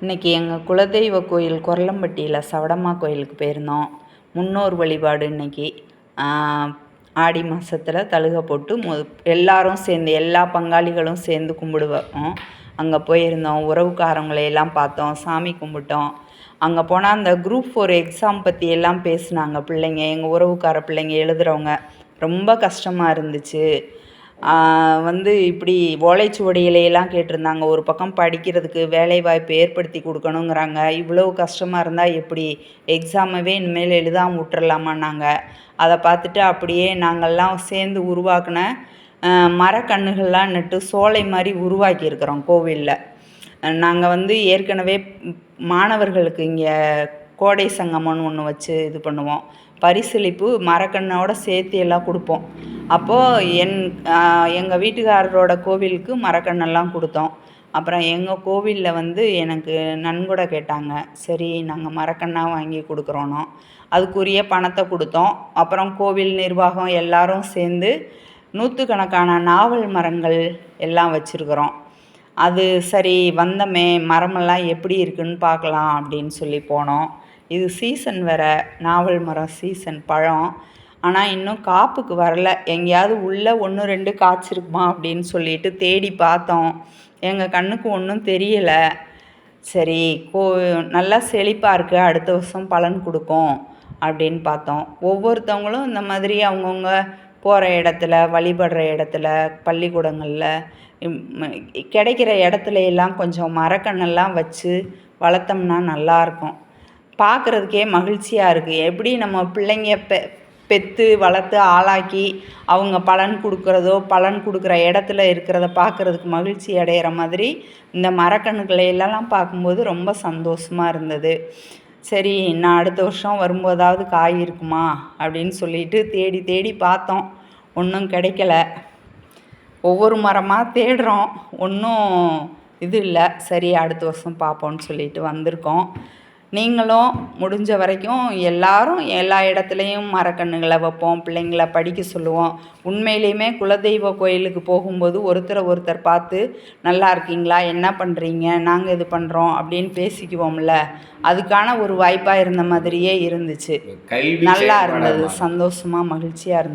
இன்றைக்கி எங்கள் குலதெய்வ கோயில் கொரலம்பட்டியில் சவடம்மா கோயிலுக்கு போயிருந்தோம். முன்னோர் வழிபாடு இன்றைக்கி ஆடி மாதத்தில் தழுகை போட்டு எல்லாரும் சேர்ந்து எல்லா பங்காளிகளும் சேர்ந்து கும்பிடுவோம். அங்கே போயிருந்தோம். உறவுக்காரங்களையெல்லாம் பார்த்தோம், சாமி கும்பிட்டோம். அங்கே போனால் அந்த குரூப் 4 எக்ஸாம் பற்றி எல்லாம் பேசுனாங்க பிள்ளைங்க, எங்கள் உறவுக்கார பிள்ளைங்க எழுதுகிறவங்க. ரொம்ப கஷ்டமாக இருந்துச்சு. இப்படி ஓலைச்சுவடிகளையெல்லாம் கேட்டிருந்தாங்க. ஒரு பக்கம் படிக்கிறதுக்கு வேலைவாய்ப்பு ஏற்படுத்தி கொடுக்கணுங்கிறாங்க. இவ்வளோ கஷ்டமாக இருந்தால் எப்படி எக்ஸாமவே இனிமேல் எழுதாமல் விட்டுறலாமான்னாங்க. அதை பார்த்துட்டு அப்படியே நாங்கள்லாம் சேர்ந்து உருவாக்கின மரக்கன்றுகள்லாம் நட்டு சோலை மாதிரி உருவாக்கியிருக்கிறோம் கோவிலில். நாங்கள் ஏற்கனவே மாணவர்களுக்கு இங்கே கோடை சங்கமம்னு ஒன்று வச்சு இது பண்ணுவோம். பரிசளிப்பு மரக்கண்ணோடு சேர்த்து எல்லாம் கொடுப்போம். அப்போது எங்கள் வீட்டுக்காரரோட கோவிலுக்கு மரக்கண்ணெல்லாம் கொடுத்தோம். அப்புறம் எங்கள் கோவிலில் எனக்கு நன்கொடை கேட்டாங்க. சரி, நாங்கள் மரக்கண்ணாக வாங்கி கொடுக்குறோனோ அதுக்குரிய பணத்தை கொடுத்தோம். அப்புறம் கோவில் நிர்வாகம் எல்லாரும் சேர்ந்து நூற்றுக்கணக்கான நாவல் மரங்கள் எல்லாம் வச்சுருக்குறோம். அது சரி, வந்தமே மரமெல்லாம் எப்படி இருக்குன்னு பார்க்கலாம் அப்படின்னு சொல்லி போனோம். இது சீசன் வேறு, நாவல் மரம் சீசன் பழம். ஆனால் இன்னும் காப்புக்கு வரல. எங்கேயாவது உள்ளே 1 2 காய்ச்சிருக்குமா அப்படின்னு சொல்லிட்டு தேடி பார்த்தோம். எங்கள் கண்ணுக்கு ஒன்றும் தெரியலை. சரி, நல்லா செழிப்பாக இருக்குது, அடுத்த வருஷம் பலன் கொடுக்கும் அப்படின்னு பார்த்தோம். ஒவ்வொருத்தவங்களும் இந்த மாதிரி அவங்கவுங்க போகிற இடத்துல, வழிபடுற இடத்துல, பள்ளிக்கூடங்களில் கிடைக்கிற இடத்துல எல்லாம் கொஞ்சம் மரக்கண்ணெல்லாம் வச்சு வளர்த்தோம்னா நல்லாயிருக்கும். பார்க்குறதுக்கே மகிழ்ச்சியாக இருக்குது. எப்படி நம்ம பிள்ளைங்க பெற்று வளர்த்து ஆளாக்கி அவங்க பலன் கொடுக்குறதோ, பலன் கொடுக்குற இடத்துல இருக்கிறத பார்க்குறதுக்கு மகிழ்ச்சி அடைகிற மாதிரி இந்த மரக்கன்றுகளை எல்லாம் பார்க்கும்போது ரொம்ப சந்தோஷமாக இருந்தது. சரி, நான் அடுத்த வருஷம் வரும்போதாவது காய் இருக்குமா அப்படின்னு சொல்லிட்டு தேடி தேடி பார்த்தோம். ஒன்றும் கிடைக்கல. ஒவ்வொரு மரமாக தேடுறோம், ஒன்றும் இது இல்லை. சரி, அடுத்த வருஷம் பார்ப்போன்னு சொல்லிட்டு வந்திருக்கோம். நீங்களும் முடிஞ்ச வரைக்கும் எல்லாரும் எல்லா இடத்துலையும் மரக்கன்றுகளை வைப்போம், பிள்ளைங்களை படிக்க சொல்லுவோம். உண்மையிலையுமே குலதெய்வ கோயிலுக்கு போகும்போது ஒருத்தர் பார்த்து நல்லா இருக்கீங்களா, என்ன பண்ணுறீங்க, நாங்கள் இது பண்ணுறோம் அப்படின்னு பேசிக்குவோம்ல. அதுக்கான ஒரு வாய்ப்பாக இருந்த மாதிரியே இருந்துச்சு. நல்லா இருந்தது, சந்தோஷமாக மகிழ்ச்சியாக இருந்தது.